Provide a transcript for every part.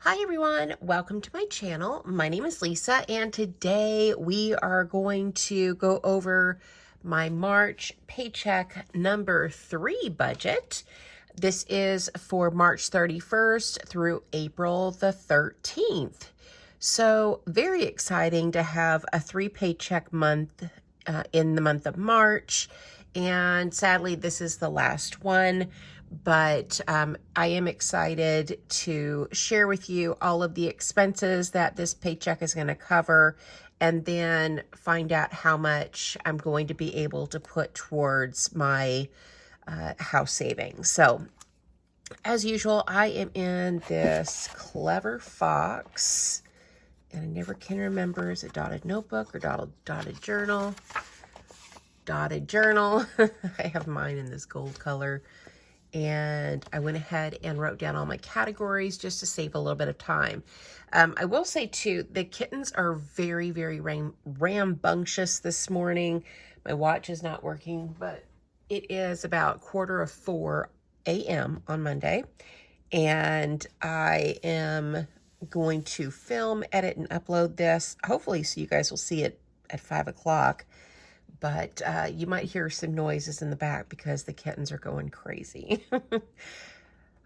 Hi everyone, welcome to my channel. My name is Lisa and today we are going to go over my March paycheck number 3 budget. This is for March 31st through April the 13th. So very exciting to have a 3 paycheck month in the month of March. And sadly, this is the last one, but I am excited to share with you all of the expenses that this paycheck is going to cover and then find out how much I'm going to be able to put towards my house savings. So as usual, I am in this Clever Fox, and I never can remember, is it dotted notebook or dotted journal? Dotted journal. I have mine in this gold color. And I went ahead and wrote down all my categories just to save a little bit of time. I will say too, the kittens are very, very rambunctious this morning. My watch is not working, but it is about 3:45 a.m. on Monday. And I am going to film, edit, and upload this, hopefully so you guys will see it at 5 o'clock. But you might hear some noises in the back because the kittens are going crazy.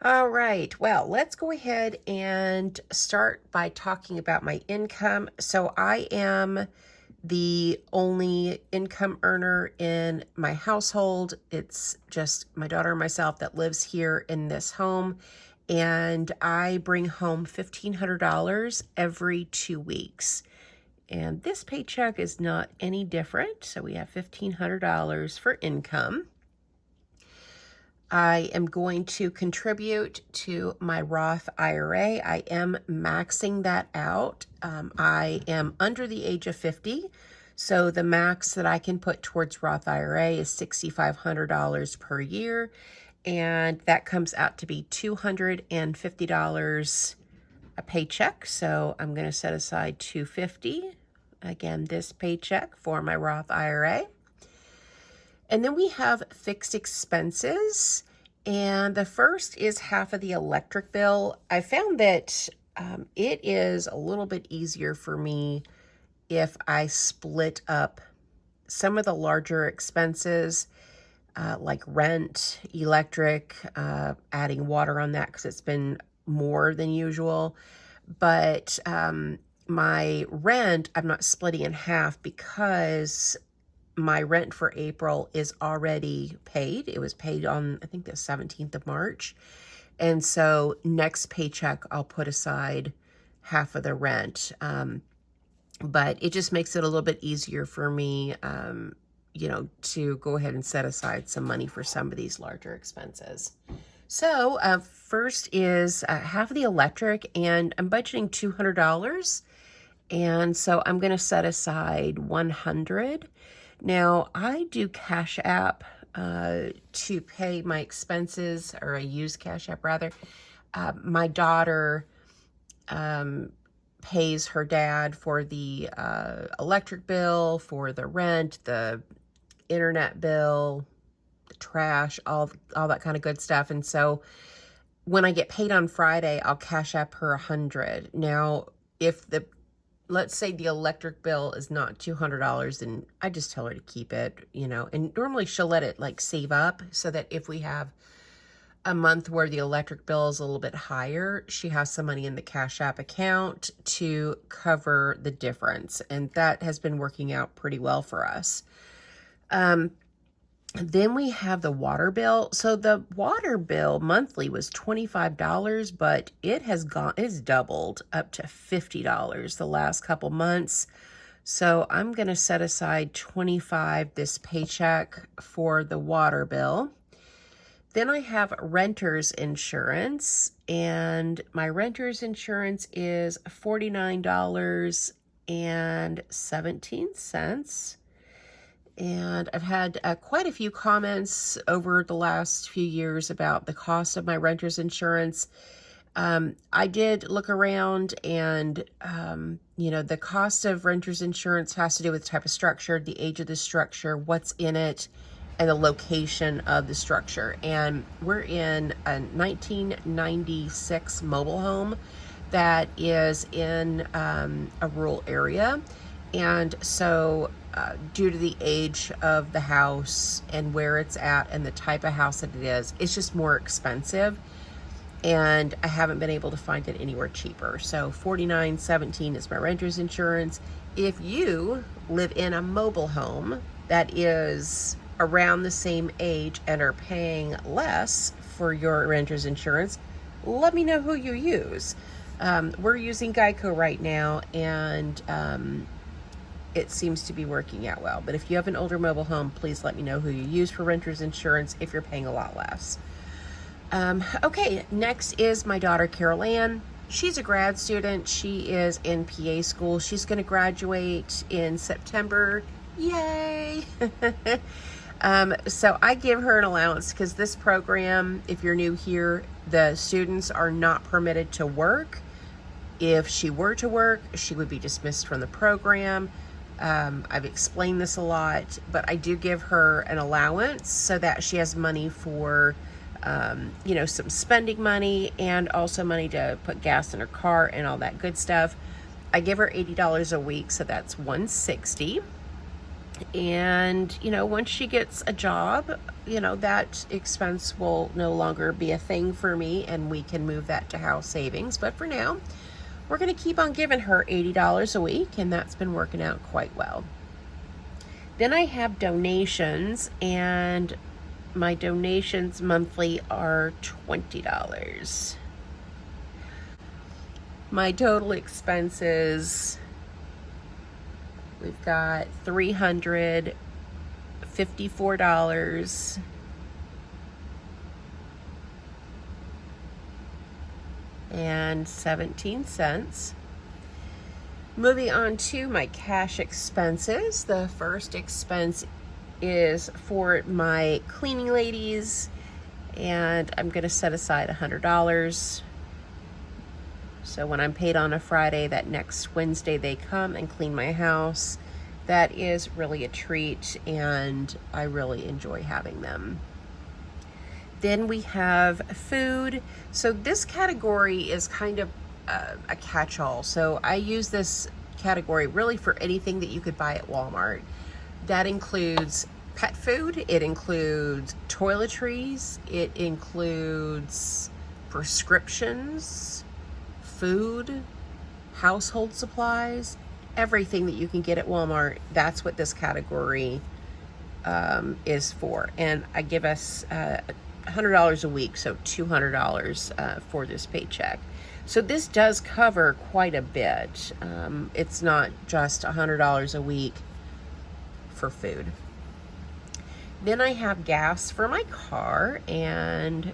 All right, well, let's go ahead and start by talking about my income. So I am the only income earner in my household. It's just my daughter and myself that lives here in this home. And I bring home $1,500 every 2 weeks. And this paycheck is not any different. So we have $1,500 for income. I am going to contribute to my Roth IRA. I am maxing that out. I am under the age of 50. So the max that I can put towards Roth IRA is $6,500 per year. And that comes out to be $250 a paycheck. So I'm going to set aside $250, again, this paycheck for my Roth IRA. And then we have fixed expenses. And the first is half of the electric bill. I found that it is a little bit easier for me if I split up some of the larger expenses, like rent, electric, adding water on that because it's been more than usual. But my rent, I'm not splitting in half because my rent for April is already paid. It was paid on, I think, the 17th of March. And so next paycheck, I'll put aside half of the rent. But it just makes it a little bit easier for me, to go ahead and set aside some money for some of these larger expenses. So first is half of the electric, and I'm budgeting $200. And so I'm going to set aside $100. Now, I do Cash App to pay my expenses, or I use Cash App rather. My daughter pays her dad for the electric bill, for the rent, the internet bill, the trash, all that kind of good stuff. And so when I get paid on Friday, I'll Cash App her $100. Now, if let's say the electric bill is not $200, then I just tell her to keep it, and normally she'll let it like save up so that if we have a month where the electric bill is a little bit higher, she has some money in the Cash App account to cover the difference. And that has been working out pretty well for us. Then we have the water bill. So the water bill monthly was $25, but it's doubled up to $50 the last couple months. So I'm going to set aside $25 this paycheck for the water bill. Then I have renter's insurance, and my renter's insurance is $49.17. And I've had quite a few comments over the last few years about the cost of my renter's insurance. I did look around, and, the cost of renter's insurance has to do with the type of structure, the age of the structure, what's in it, and the location of the structure. And we're in a 1996 mobile home that is in a rural area. And so due to the age of the house and where it's at and the type of house that it is, it's just more expensive. And I haven't been able to find it anywhere cheaper. So $49.17 is my renter's insurance. If you live in a mobile home that is around the same age and are paying less for your renter's insurance, let me know who you use. We're using Geico right now, and it seems to be working out well. But if you have an older mobile home, please let me know who you use for renter's insurance if you're paying a lot less. Okay, next is my daughter, Carol Ann. She's a grad student. She is in PA school. She's going to graduate in September. Yay! So I give her an allowance because this program, if you're new here, the students are not permitted to work. If she were to work, she would be dismissed from the program. I've explained this a lot, but I do give her an allowance so that she has money for some spending money and also money to put gas in her car and all that good stuff. I give her $80 a week, so that's $160. And, once she gets a job, that expense will no longer be a thing for me, and we can move that to house savings. But for now, we're going to keep on giving her $80 a week, and that's been working out quite well. Then I have donations, and my donations monthly are $20. My total expenses, we've got $354 and 17 cents. Moving on to my cash expenses. The first expense is for my cleaning ladies, and I'm going to set aside $100. So when I'm paid on a Friday, that next Wednesday they come and clean my house. That is really a treat, and I really enjoy having them. Then we have food. So this category is kind of a catch-all. So I use this category really for anything that you could buy at Walmart. That includes pet food, it includes toiletries, it includes prescriptions, food, household supplies, everything that you can get at Walmart. That's what this category is for. And I give us $100 a week, so $200 for this paycheck. So this does cover quite a bit. It's not just $100 a week for food. Then I have gas for my car, and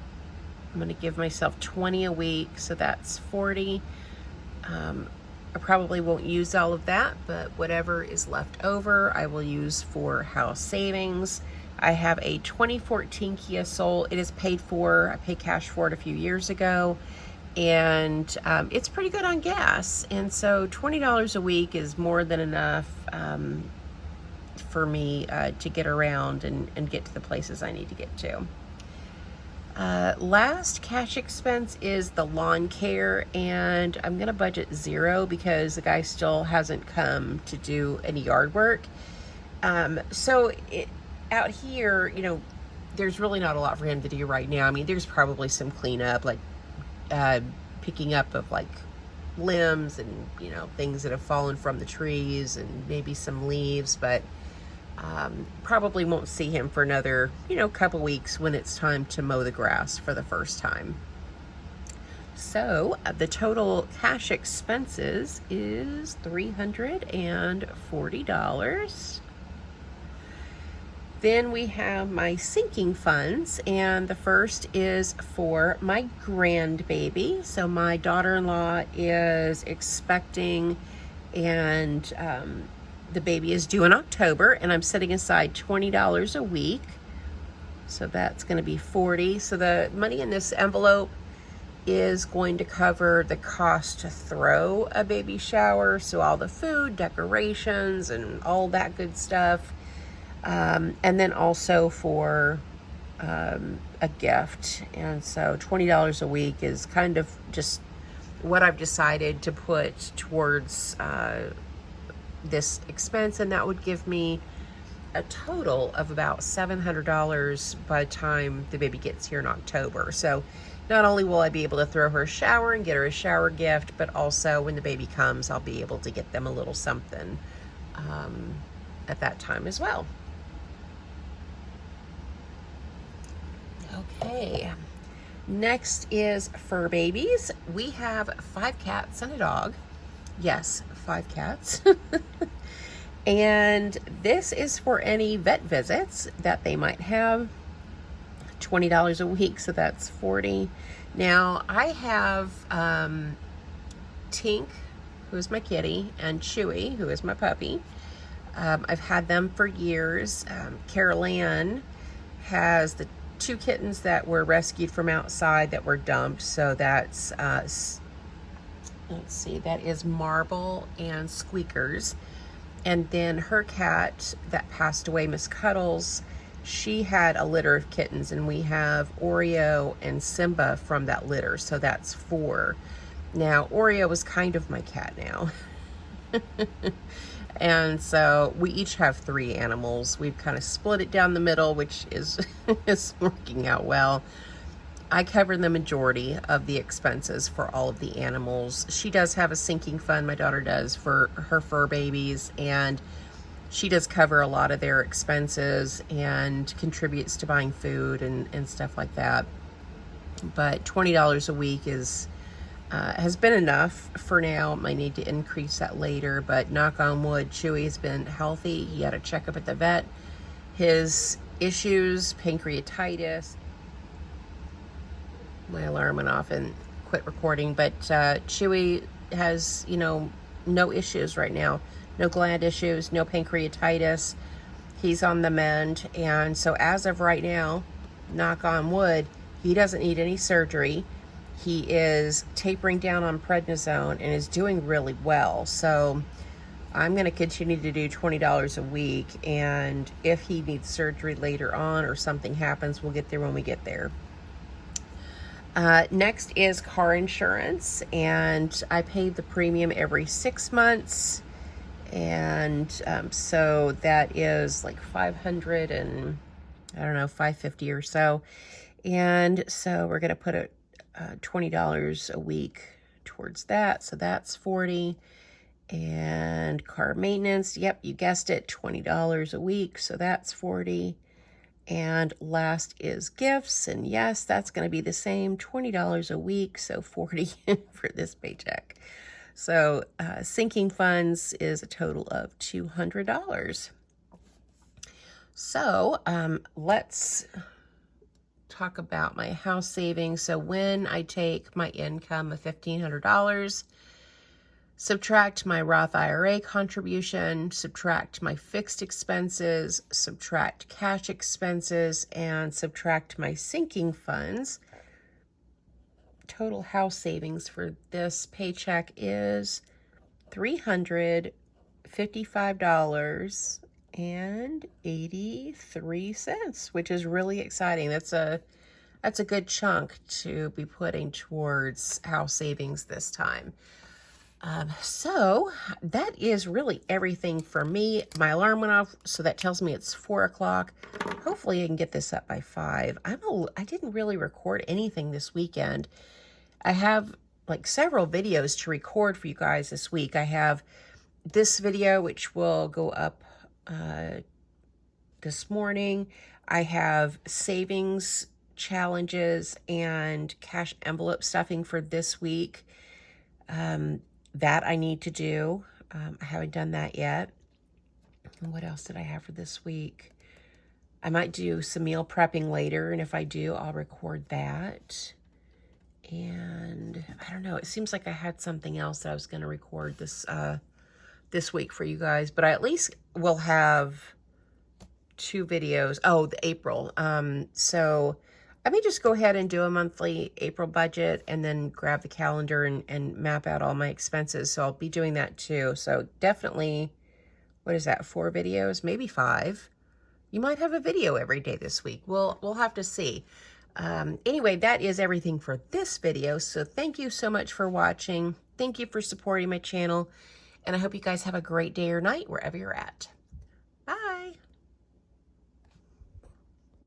I'm going to give myself $20 a week, so that's $40. I probably won't use all of that, but whatever is left over, I will use for house savings. I have a 2014 Kia Soul. It is paid for. I paid cash for it a few years ago, and it's pretty good on gas. And so $20 a week is more than enough for me to get around and get to the places I need to get to. Last cash expense is the lawn care, and I'm going to budget $0 because the guy still hasn't come to do any yard work. Out here, there's really not a lot for him to do right now. I mean, there's probably some cleanup, like picking up of like limbs and, things that have fallen from the trees and maybe some leaves, but probably won't see him for another, couple weeks when it's time to mow the grass for the first time. So the total cash expenses is $340. Then we have my sinking funds, and the first is for my grandbaby. So my daughter-in-law is expecting, and the baby is due in October, and I'm setting aside $20 a week. So that's going to be $40. So the money in this envelope is going to cover the cost to throw a baby shower. So all the food, decorations, and all that good stuff. And then also for a gift. And so $20 a week is kind of just what I've decided to put towards this expense, and that would give me a total of about $700 by the time the baby gets here in October. So not only will I be able to throw her a shower and get her a shower gift, but also when the baby comes, I'll be able to get them a little something at that time as well. Okay, next is fur babies. We have 5 cats and a dog. Yes, 5 cats. And this is for any vet visits that they might have. $20 a week, so that's $40. Now, I have Tink, who is my kitty, and Chewy, who is my puppy. I've had them for years. Carol Ann has the 2 kittens that were rescued from outside that were dumped. So that's, let's see, that is Marble and Squeakers. And then her cat that passed away, Miss Cuddles, she had a litter of kittens, and we have Oreo and Simba from that litter, so that's 4. Now, Oreo is kind of my cat now. And so we each have 3 animals. We've kind of split it down the middle, which is, is working out well. I cover the majority of the expenses for all of the animals. She does have a sinking fund, my daughter does, for her fur babies, and she does cover a lot of their expenses and contributes to buying food and stuff like that. But $20 a week is has been enough for now. Might need to increase that later, but knock on wood, Chewy's been healthy. He had a checkup at the vet. His issues, pancreatitis, my alarm went off and quit recording, but Chewy has, you know, no issues right now. No gland issues, no pancreatitis. He's on the mend, and so as of right now, knock on wood, he doesn't need any surgery. He is tapering down on prednisone and is doing really well. So I'm going to continue to do $20 a week, and if he needs surgery later on or something happens, we'll get there when we get there. Next is car insurance, and I pay the premium every 6 months, and so that is like $500 and I don't know, $550 or so, and so we're gonna put $20 a week towards that, so that's $40. And car maintenance, yep, you guessed it, $20 a week, so that's $40. And last is gifts, and yes, that's going to be the same, $20 a week, so $40 for this paycheck. So sinking funds is a total of $200. So let's talk about my house savings. So when I take my income of $1,500, subtract my Roth IRA contribution, subtract my fixed expenses, subtract cash expenses, and subtract my sinking funds, total house savings for this paycheck is $355.83, which is really exciting. That's a good chunk to be putting towards house savings this time. So that is really everything for me. My alarm went off, so that tells me it's 4 o'clock. Hopefully I can get this up by 5. I didn't really record anything this weekend. I have like several videos to record for you guys this week. I have this video, which will go up this morning. I have savings challenges and cash envelope stuffing for this week. That I need to do. I haven't done that yet. And what else did I have for this week? I might do some meal prepping later, and if I do, I'll record that. And I don't know, it seems like I had something else that I was going to record this week for you guys, but I at least will have 2 videos. Oh, the April. So I may just go ahead and do a monthly April budget and then grab the calendar and map out all my expenses. So I'll be doing that too. So definitely, what is that, 4 videos, maybe 5. You might have a video every day this week. We'll have to see. Anyway, that is everything for this video. So thank you so much for watching. Thank you for supporting my channel. And I hope you guys have a great day or night wherever you're at.